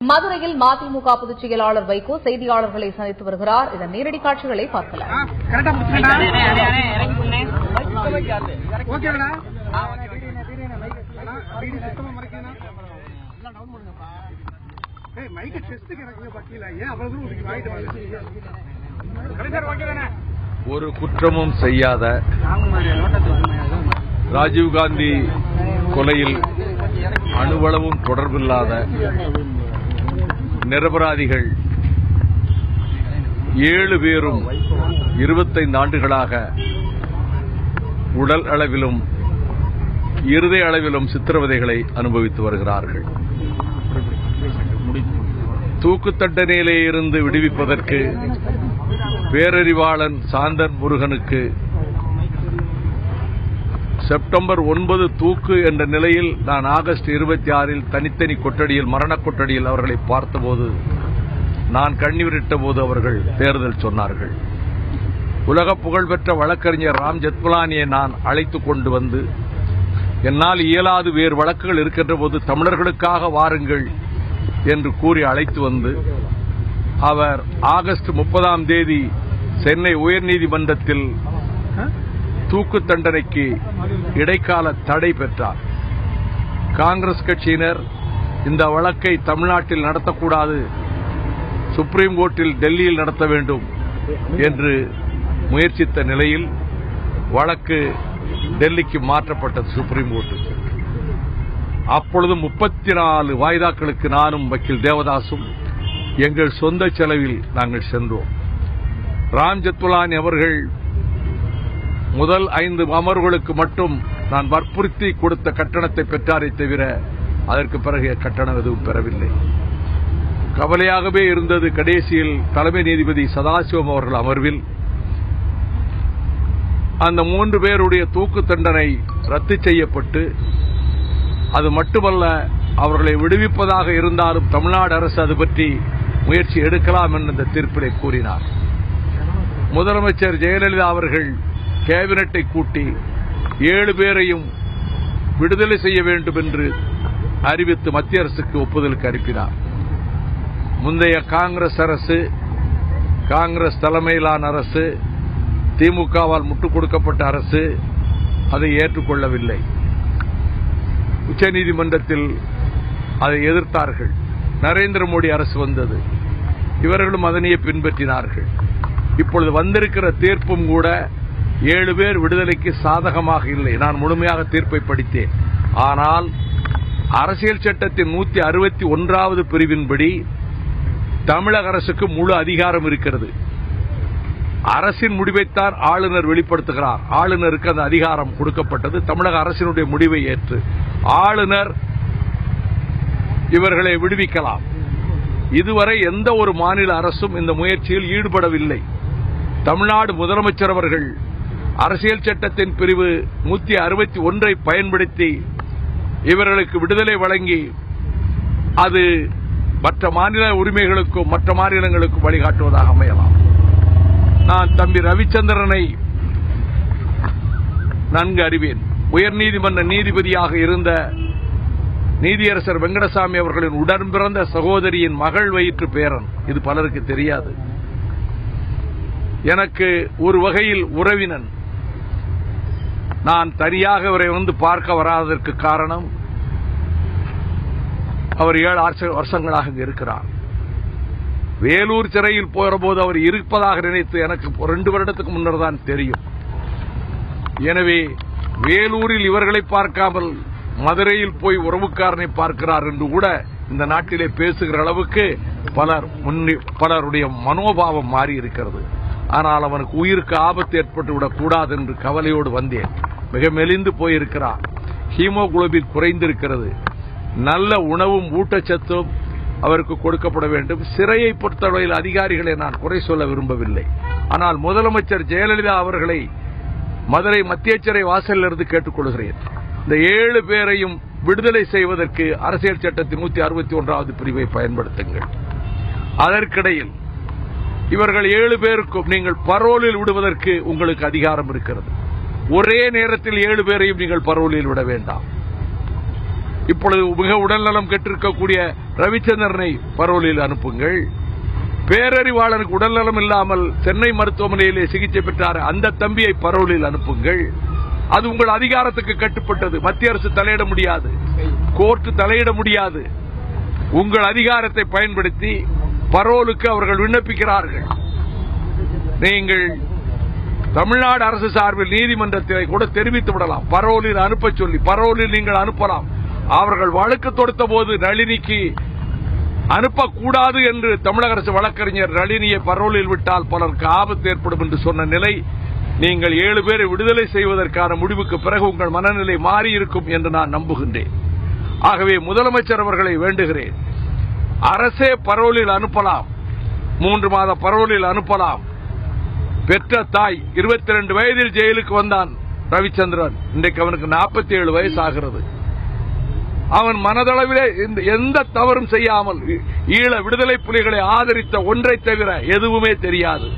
மதுரையில் மதிமுக பொதுச் செயலாளர் வைகோ செய்தியாளர்களை சந்தித்து வருகிறார். இதன் நேரடி காட்சிகளை பார்க்கலாம். ஒரு குற்றமும் செய்யாத ராஜீவ்காந்தி கொலையில் அணுவளவும் தொடர்பில்லாத நிரபராதிகள் 7 பேரும் 25 ஆண்டுகளாக உடல் அளவிலும் இருதய அளவிலும் சித்திரவதைகளை அனுபவித்து வருகிறார்கள். தூக்கு தண்டனையிலே இருந்து விடுவிப்பதற்கு பேரறிவாளன் சாந்தன் முருகனுக்கு செப்டம்பர் 9 தூக்கு என்ற நிலையில் நான் ஆகஸ்ட் 26 தனித்தனி கொட்டடியில் மரணக் கொட்டடியில் அவர்களை பார்த்தபோது நான் கண்ணீரிட்ட போது அவர்கள் தேர்தல் சொன்னார்கள். உலக புகழ்பெற்ற வழக்கறிஞர் ராம் ஜெத்மலானியை நான் அழைத்துக் கொண்டு வந்து என்னால் இயலாது வேறு வழக்குகள் இருக்கின்ற போது தமிழர்களுக்காக வாருங்கள் என்று கூறி அழைத்து வந்து அவர் ஆகஸ்ட் 30 சென்னை உயர்நீதிமன்றத்தில் தூக்கு தண்டனைக்கு இடைக்கால தடை பெற்றார். காங்கிரஸ் கட்சியினர் இந்த வழக்கை தமிழ்நாட்டில் நடத்தக்கூடாது, சுப்ரீம் கோர்ட்டில் டெல்லியில் நடத்த வேண்டும் என்று முயற்சித்த நிலையில் வழக்கு டெல்லிக்கு மாற்றப்பட்டது சுப்ரீம் கோர்ட்டுக்கு. அப்பொழுது 34 வாய்தாக்களுக்கு நானும் வக்கீல் தேவதாசும் எங்கள் சொந்த செலவில் நாங்கள் சென்றோம். ராம் ஜெத்மலானி அவர்கள் முதல் 5 அமர்வுகளுக்கு மட்டும் நான் வற்புறுத்தி கொடுத்த கட்டணத்தை பெற்றாரே தவிர அதற்கு பிறகு கட்டணம் எதுவும் பெறவில்லை. கவலையாகவே இருந்தது. கடைசியில் தலைமை நீதிபதி சதாசிவம் அவர்கள் அமர்வில் அந்த 3 பேருடைய தூக்கு தண்டனை ரத்து செய்யப்பட்டு, அது மட்டுமல்ல அவர்களை விடுவிப்பதாக இருந்தாலும் தமிழ்நாடு அரசு அது பற்றி முயற்சி எடுக்கலாம் என்று இந்த தீர்ப்பிலே கூறினார். முதலமைச்சர் ஜெயலலிதா அவர்கள் கேபினட்டை கூட்டி 7 பேரையும் விடுதலை செய்ய வேண்டும் என்று அறிவித்து மத்திய அரசுக்கு ஒப்புதலுக்கு அனுப்பினார். முந்தைய காங்கிரஸ் அரசு, காங்கிரஸ் தலைமையிலான அரசு, திமுகவால் முட்டுக் கொடுக்கப்பட்ட அரசு அதை ஏற்றுக்கொள்ளவில்லை. உச்சநீதிமன்றத்தில் அதை எதிர்த்தார்கள். நரேந்திர மோடி அரசு வந்தது, இவர்களும் அதனையே பின்பற்றினார்கள். இப்பொழுது வந்திருக்கிற தீர்ப்பும் கூட 7 பேர் விடுதலைக்கு சாதகமாக இல்லை. நான் முழுமையாக தீர்ப்பை படித்தேன். ஆனால் அரசியல் சட்டத்தின் 161வது பிரிவின்படி தமிழக அரசுக்கு முழு அதிகாரம் இருக்கிறது. அரசின் முடிவைத்தான் ஆளுநர் வெளிப்படுத்துகிறார். ஆளுநருக்கு அந்த அதிகாரம் கொடுக்கப்பட்டது. தமிழக அரசினுடைய முடிவை ஏற்று ஆளுநர் இவர்களை விடுவிக்கலாம். இதுவரை எந்த ஒரு மாநில அரசும் இந்த முயற்சியில் ஈடுபடவில்லை. தமிழ்நாடு முதலமைச்சர் அவர்கள் அரசியல் சட்டத்தின் பிரிவு 161 பயன்படுத்தி இவர்களுக்கு விடுதலை வழங்கி அது மற்ற மாநில உரிமைகளுக்கும் மற்ற மாநிலங்களுக்கும் வழிகாட்டுவதாக அமையலாம். நான் தம்பி ரவிச்சந்திரனை நன்கு அறிவேன். உயர்நீதிமன்ற நீதிபதியாக இருந்த நீதியரசர் வெங்கடசாமி அவர்களின் உடன் பிறந்த சகோதரியின் மகள் வயிற்று பேரன். இது பலருக்கு தெரியாது. எனக்கு ஒரு வகையில் உறவினன். நான் தனியாக அவரை வந்து பார்க்க வராததற்கு காரணம், அவர் 7 வருஷங்களாக இங்கு இருக்கிறார். வேலூர் சிறையில் போகிறபோது அவர் இருப்பதாக நினைத்து எனக்கு 2 வருடத்துக்கு முன்னர் தான் தெரியும். எனவே வேலூரில் இவர்களை பார்க்காமல் மதுரையில் போய் உறவுக்காரனை பார்க்கிறார் என்று கூட இந்த நாட்டிலே பேசுகிற அளவுக்கு பலருடைய மனோபாவம் மாறி இருக்கிறது. ஆனால் அவனுக்கு உயிருக்கு ஆபத்து ஏற்பட்டுவிடக் கூடாது என்று கவலையோடு வந்தேன். மிக மெலிந்து போயிருக்கிறார். ஹீமோகுளோபின் குறைந்திருக்கிறது. நல்ல உணவும் ஊட்டச்சத்தும் அவருக்கு கொடுக்கப்பட வேண்டும். சிறையை பொறுத்தவரையில் அதிகாரிகளை நான் குறை சொல்ல விரும்பவில்லை. ஆனால் முதலமைச்சர் ஜெயலலிதா அவர்களை மதுரை மத்திய சிறை வாசலிலிருந்து கேட்டுக்கொள்கிறேன். இந்த 7 பேரையும் விடுதலை செய்வதற்கு அரசியல் சட்டத்தின் 161வது பிரிவை பயன்படுத்துங்கள். அதற்கிடையில் இவர்கள் 7 பேருக்கும் நீங்கள் பரோலில் விடுவதற்கு உங்களுக்கு அதிகாரம் இருக்கிறது. ஒரே நேரத்தில் 7 பேரையும் நீங்கள் பரோலில் விட வேண்டாம். இப்பொழுது மிக உடல்நலம் கெட்டிருக்கக்கூடிய ரவிச்சந்திரனை பரோலில் அனுப்புங்கள். பேரறிவாளனுக்கு உடல்நலம் இல்லாமல் சென்னை மருத்துவமனையிலே சிகிச்சை பெற்றார் அந்த தம்பியை பரோலில் அனுப்புங்கள். அது உங்கள் அதிகாரத்துக்கு கட்டுப்பட்டது. மத்திய அரசு தலையிட முடியாது, கோர்ட் தலையிட முடியாது. உங்கள் அதிகாரத்தை பயன்படுத்தி பரோலுக்கு அவர்கள் விண்ணப்பிக்கிறார்கள். நீங்கள் தமிழ்நாடு அரசு சார்பில் நீதிமன்றத்தை கூட தெரிவித்து விடலாம், பரோலில் அனுப்ப சொல்லி. பரோலில் நீங்கள் அனுப்பலாம். அவர்கள் வழக்கு தொடுத்த போது நளினிக்கு அனுப்பக்கூடாது என்று தமிழக அரசு வழக்கறிஞர் நளினியை பரோலில் விட்டால் பலருக்கு ஆபத்து ஏற்படும் என்று சொன்ன நிலை, நீங்கள் 7 பேரை விடுதலை செய்வதற்கான முடிவுக்கு பிறகு உங்கள் மனநிலை மாறியிருக்கும் என்று நான் நம்புகின்றேன். ஆகவே முதலமைச்சர் அவர்களை வேண்டுகிறேன், அரசே பரோலில் அனுப்பலாம், 3 மாத பரோலில் அனுப்பலாம். பெற்ற தாய் 22 வயதில் ஜெயிலுக்கு வந்தான் ரவிச்சந்திரன். இன்றைக்கு அவனுக்கு 47 வயசு ஆகிறது. அவன் மனதளவிலே எந்த தவறும் செய்யாமல் ஈழ விடுதலை புலிகளை ஆதரித்த ஒன்றை தவிர எதுவுமே தெரியாது.